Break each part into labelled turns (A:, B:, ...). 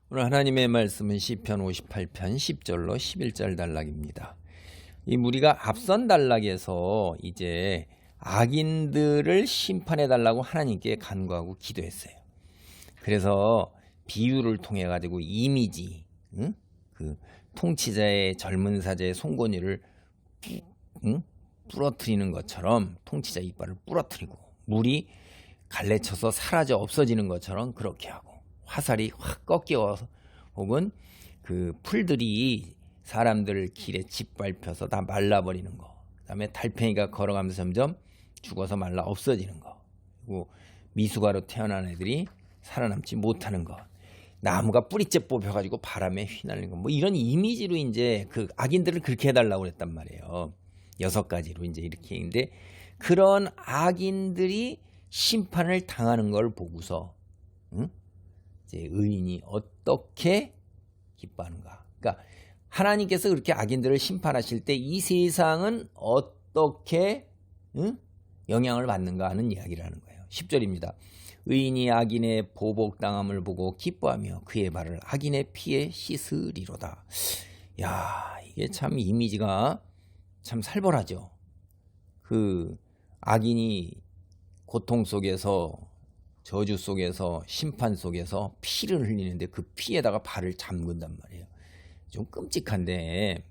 A: 오늘 하나님의 말씀은 시편 58편 10절로 11절 단락입니다. 이 우리가 앞선 단락에서 이제 악인들을 심판해 달라고 하나님께 간구하고 기도했어요. 그래서 비유를 통해 가지고 이미지, 그 통치자의 젊은 사제의 송곳니를 부러뜨리는 것처럼 통치자 이빨을 부러뜨리고 물이 갈래쳐서 사라져 없어지는 것처럼 그렇게 하고 화살이 확 꺾여서 혹은 그 풀들이 사람들 길에 짓밟혀서 다 말라버리는 거, 그다음에 달팽이가 걸어가면서 점점 죽어서 말라 없어지는 거, 그리고 미숙아로 태어난 애들이 살아남지 못하는 거, 나무가 뿌리째 뽑혀가지고 바람에 휘날리는 거, 뭐 이런 이미지로 이제 그 악인들을 그렇게 해달라고 그랬단 말이에요. 6가지로 이제 이렇게 했는데, 그런 악인들이 심판을 당하는 걸 보고서 이제 의인이 어떻게 기뻐하는가. 그러니까 하나님께서 그렇게 악인들을 심판하실 때 이 세상은 어떻게 영향을 받는가 하는 이야기를 하는 거예요. 10절입니다. 의인이 악인의 보복당함을 보고 기뻐하며 그의 발을 악인의 피에 씻으리로다. 야, 이게 참 이미지가 참 살벌하죠. 그 악인이 고통 속에서, 저주 속에서, 심판 속에서 피를 흘리는데 그 피에다가 발을 잠근단 말이에요. 좀 끔찍한데,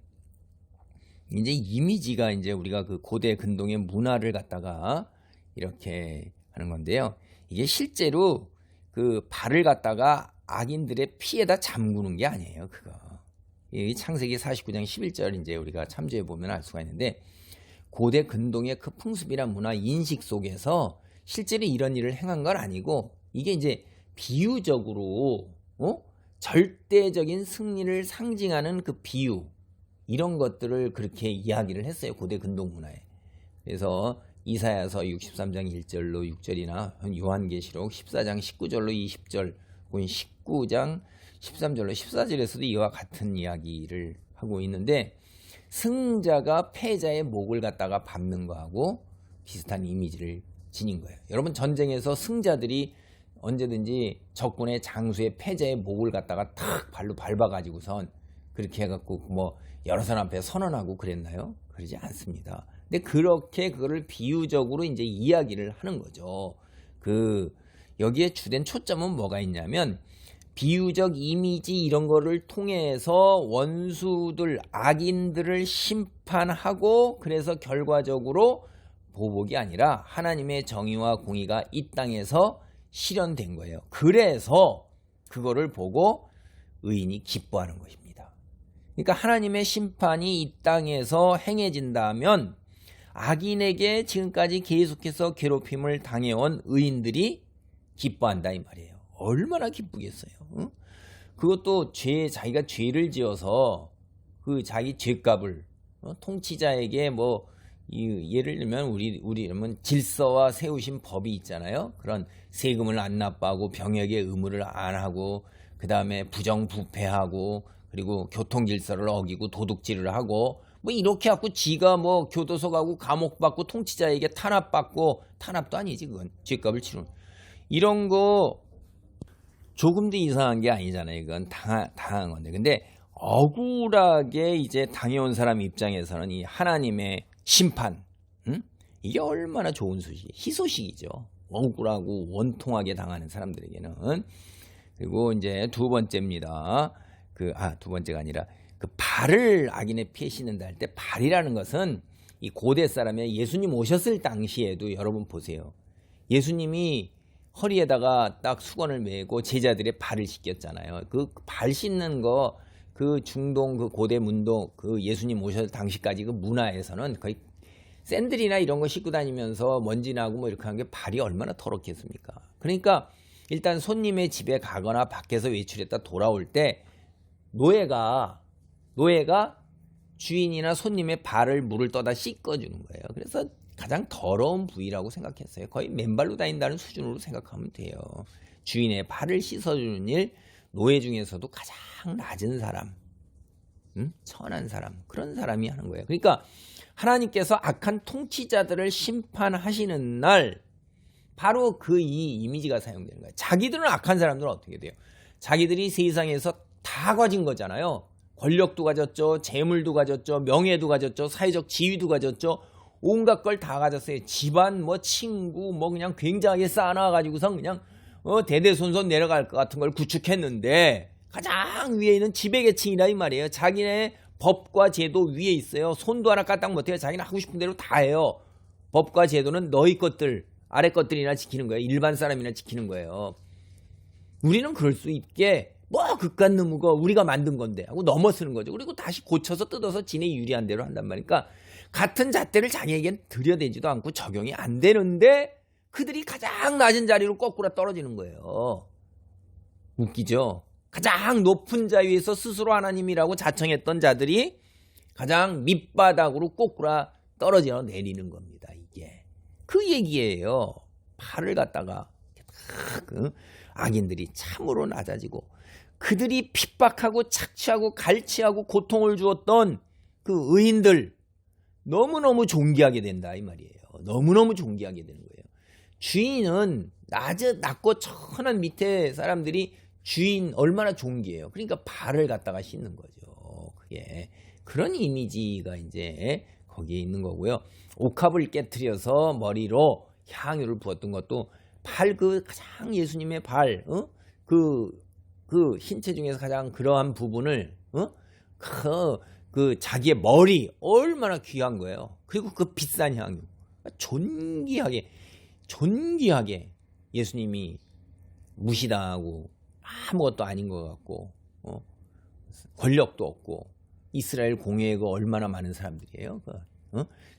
A: 이제 이미지가 이제 우리가 그 고대 근동의 문화를 갖다가 이렇게 하는 건데요. 이게 실제로 그 발을 갖다가 악인들의 피에다 잠그는 게 아니에요, 그거. 이 창세기 49장 11절 이제 우리가 참조해 보면 알 수가 있는데, 고대 근동의 그 풍습이란 문화 인식 속에서 실제로 이런 일을 행한 건 아니고, 이게 이제 비유적으로 절대적인 승리를 상징하는 그 비유, 이런 것들을 그렇게 이야기를 했어요, 고대 근동 문화에. 그래서 이사야서 63장 1절로 6절이나 요한계시록 14장 19절로 20절 혹은 19장 13절로 14절에서도 이와 같은 이야기를 하고 있는데, 승자가 패자의 목을 갖다가 밟는 거하고 비슷한 이미지를 지닌 거예요. 여러분, 전쟁에서 승자들이 언제든지 적군의 장수의 패자의 목을 갖다가 탁 발로 밟아가지고선 그렇게 해갖고 뭐 여러 사람 앞에 선언하고 그랬나요? 그러지 않습니다. 근데 그렇게 그거를 비유적으로 이제 이야기를 하는 거죠. 여기에 주된 초점은 뭐가 있냐면, 비유적 이미지 이런 거를 통해서 원수들, 악인들을 심판하고, 그래서 결과적으로 보복이 아니라 하나님의 정의와 공의가 이 땅에서 실현된 거예요. 그래서 그거를 보고 의인이 기뻐하는 것입니다. 그러니까 하나님의 심판이 이 땅에서 행해진다면 악인에게 지금까지 계속해서 괴롭힘을 당해온 의인들이 기뻐한다 이 말이에요. 얼마나 기쁘겠어요. 그것도 자기가 죄를 지어서 그 자기 죄값을 통치자에게 뭐 예를 들면 우리는 질서와 세우신 법이 있잖아요. 그런 세금을 안 납부하고 병역의 의무를 안 하고, 그 다음에 부정부패하고, 그리고 교통질서를 어기고 도둑질을 하고, 뭐 이렇게 하고 지가 뭐 교도소 가고 감옥 받고 통치자에게 탄압받고, 탄압도 아니지, 그건 죄값을 치르는, 이런 거 조금도 이상한 게 아니잖아요. 이건 당한 건데. 근데 억울하게 이제 당해온 사람 입장에서는 이 하나님의 심판, 이게 얼마나 좋은 소식, 희소식이죠. 억울하고 원통하게 당하는 사람들에게는. 그리고 이제 두 번째입니다. 두 번째가 아니라 그 발을 악인의 피해 씻는다 할 때, 발이라는 것은 이 고대 사람의 예수님 오셨을 당시에도 여러분 보세요. 예수님이 허리에다가 딱 수건을 메고 제자들의 발을 씻겼잖아요. 그 발 씻는 거, 그 중동, 그 고대 문동, 그 예수님 오셨을 당시까지 그 문화에서는 거의 샌들이나 이런 거 씻고 다니면서 먼지 나고 뭐 이렇게 하는 게 발이 얼마나 더럽겠습니까? 그러니까 일단 손님의 집에 가거나 밖에서 외출했다 돌아올 때 노예가 주인이나 손님의 발을 물을 떠다 씻어주는 거예요. 그래서 가장 더러운 부위라고 생각했어요. 거의 맨발로 다닌다는 수준으로 생각하면 돼요. 주인의 발을 씻어주는 일, 노예 중에서도 가장 낮은 사람, 천한 사람, 그런 사람이 하는 거예요. 그러니까 하나님께서 악한 통치자들을 심판하시는 날 바로 이 이미지가 사용되는 거예요. 자기들은 악한 사람들은 어떻게 돼요? 자기들이 세상에서 다 가진 거잖아요. 권력도 가졌죠. 재물도 가졌죠. 명예도 가졌죠. 사회적 지위도 가졌죠. 온갖 걸 다 가졌어요. 집안 뭐 친구 뭐 그냥 굉장하게 쌓아놔가지고선 그냥 대대손손 내려갈 것 같은 걸 구축했는데 가장 위에 있는 지배계층이라 이 말이에요. 자기네 법과 제도 위에 있어요. 손도 하나 까딱 못해요. 자기는 하고 싶은 대로 다 해요. 법과 제도는 너희 것들 아래 것들이나 지키는 거예요. 일반 사람이나 지키는 거예요. 우리는 그럴 수 있게 뭐 그깟 놈거 우리가 만든 건데 하고 넘어서는 거죠. 그리고 다시 고쳐서 뜯어서 지네 유리한 대로 한단 말이니까 같은 잣대를 자기에겐 들여대지도 않고 적용이 안 되는데 그들이 가장 낮은 자리로 거꾸로 떨어지는 거예요. 웃기죠? 가장 높은 자리에서 스스로 하나님이라고 자청했던 자들이 가장 밑바닥으로 꼬꾸라 떨어져 내리는 겁니다. 이게 그 얘기예요. 팔을 갖다가 악인들이 참으로 낮아지고 그들이 핍박하고 착취하고 갈취하고 고통을 주었던 그 의인들 너무너무 존귀하게 된다 이 말이에요. 너무너무 존귀하게 되는 거예요. 주인은 낮고 천한 밑에 사람들이 주인 얼마나 존귀해요. 그러니까 발을 갖다가 씻는 거죠. 그게 그런 이미지가 이제 거기에 있는 거고요. 옥합을 깨트려서 머리로 향유를 부었던 것도 발 가장 예수님의 발, 그 신체 중에서 가장 그러한 부분을 그 자기의 머리 얼마나 귀한 거예요. 그리고 그 비싼 향유 존귀하게 예수님이 무시당하고 아무것도 아닌 것 같고 권력도 없고 이스라엘 공예가 얼마나 많은 사람들이에요.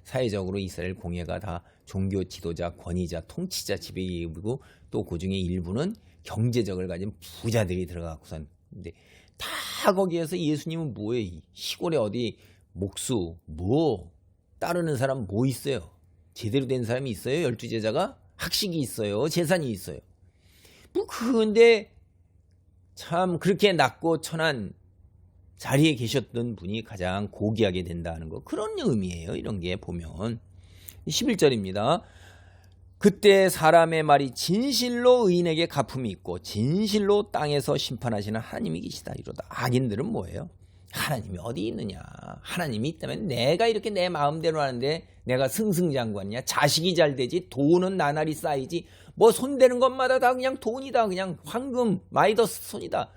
A: 사회적으로 이스라엘 공예가 다 종교 지도자, 권위자, 통치자 지배이고 또 그중에 일부는 경제적을 가진 부자들이 들어가고선 근데 다 거기에서 예수님은 뭐예요? 시골에 어디 목수 뭐 따르는 사람 뭐 있어요? 제대로 된 사람이 있어요? 12제자가? 학식이 있어요? 재산이 있어요? 뭐 근데 참 그렇게 낮고 천한 자리에 계셨던 분이 가장 고귀하게 된다는 거 그런 의미예요. 이런 게 보면 11절입니다. 그때 사람의 말이 진실로 의인에게 갚음이 있고 진실로 땅에서 심판하시는 하나님이 계시다 이러다. 악인들은 뭐예요? 하나님이 어디 있느냐. 하나님이 있다면 내가 이렇게 내 마음대로 하는데 내가 승승장구하냐. 자식이 잘 되지 돈은 나날이 쌓이지 뭐 손대는 것마다 다 그냥 돈이다. 그냥 황금 마이더스 손이다.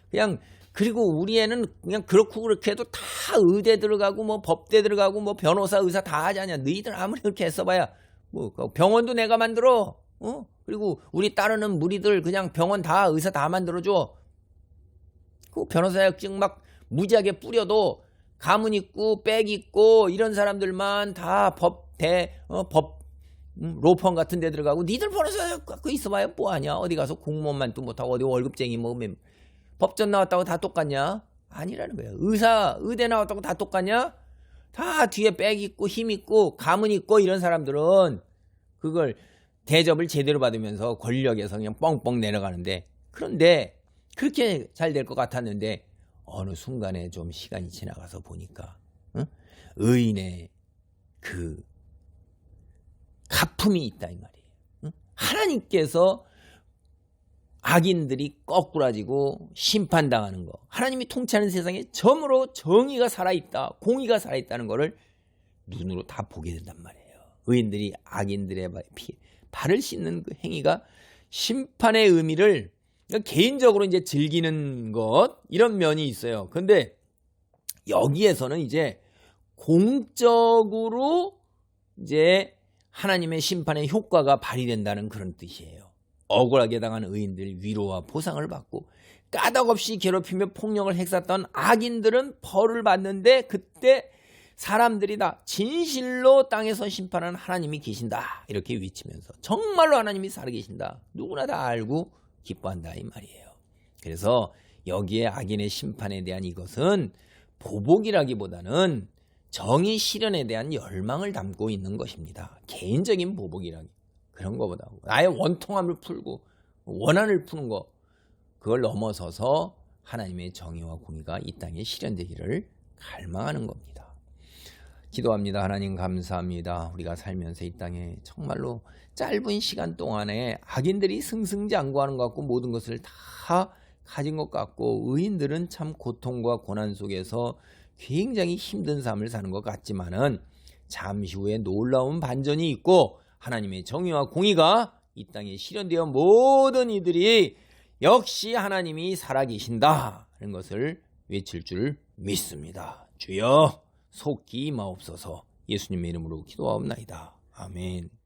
A: 그냥 그리고 우리 애는 그냥 그렇고 그렇게 해도 다 의대 들어가고 뭐 법대 들어가고 뭐 변호사 의사 다 하자냐. 너희들 아무리 그렇게 했어봐야 뭐 병원도 내가 만들어. 그리고 우리 따르는 무리들 그냥 병원 다 의사 다 만들어줘. 그 변호사 자격증 막 무지하게 뿌려도 가문 있고 백 있고 이런 사람들만 다 법 로펌 같은 데 들어가고 니들 변호사 갖고 있어봐야 뭐하냐. 어디 가서 공무원만 또 못하고 어디 월급쟁이 뭐 법전 나왔다고 다 똑같냐? 아니라는 거예요. 의대 나왔다고 다 똑같냐? 다 뒤에 백 있고 힘 있고 가문 있고 이런 사람들은 그걸 대접을 제대로 받으면서 권력에서 그냥 뻥뻥 내려가는데 그런데 그렇게 잘 될 것 같았는데 어느 순간에 좀 시간이 지나가서 보니까 의인의 그 갚음이 있다 이 말이에요. 하나님께서 악인들이 거꾸라지고 심판당하는 거 하나님이 통치하는 세상에 점으로 정의가 살아있다 공의가 살아있다는 거를 눈으로 다 보게 된단 말이에요. 의인들이 악인들의 발을 씻는 그 행위가 심판의 의미를 개인적으로 이제 즐기는 것 이런 면이 있어요. 근데 여기에서는 이제 공적으로 이제 하나님의 심판의 효과가 발휘된다는 그런 뜻이에요. 억울하게 당한 의인들 위로와 보상을 받고 까닭없이 괴롭히며 폭력을 행사했던 악인들은 벌을 받는데 그때 사람들이 다 진실로 땅에서 심판하는 하나님이 계신다 이렇게 외치면서 정말로 하나님이 살아계신다 누구나 다 알고 기뻐한다 이 말이에요. 그래서 여기에 악인의 심판에 대한 이것은 보복이라기보다는 정의 실현에 대한 열망을 담고 있는 것입니다. 개인적인 보복이라기 그런 거보다 나의 원통함을 풀고 원한을 푸는 거 그걸 넘어서서 하나님의 정의와 공의가 이 땅에 실현되기를 갈망하는 겁니다. 기도합니다. 하나님 감사합니다. 우리가 살면서 이 땅에 정말로 짧은 시간 동안에 악인들이 승승장구하는 것 같고 모든 것을 다 가진 것 같고, 의인들은 참 고통과 고난 속에서 굉장히 힘든 삶을 사는 것 같지만은 잠시 후에 놀라운 반전이 있고 하나님의 정의와 공의가 이 땅에 실현되어 모든 이들이 역시 하나님이 살아계신다는 것을 외칠 줄 믿습니다. 주여 속히 임하옵소서. 예수님의 이름으로 기도하옵나이다. 아멘.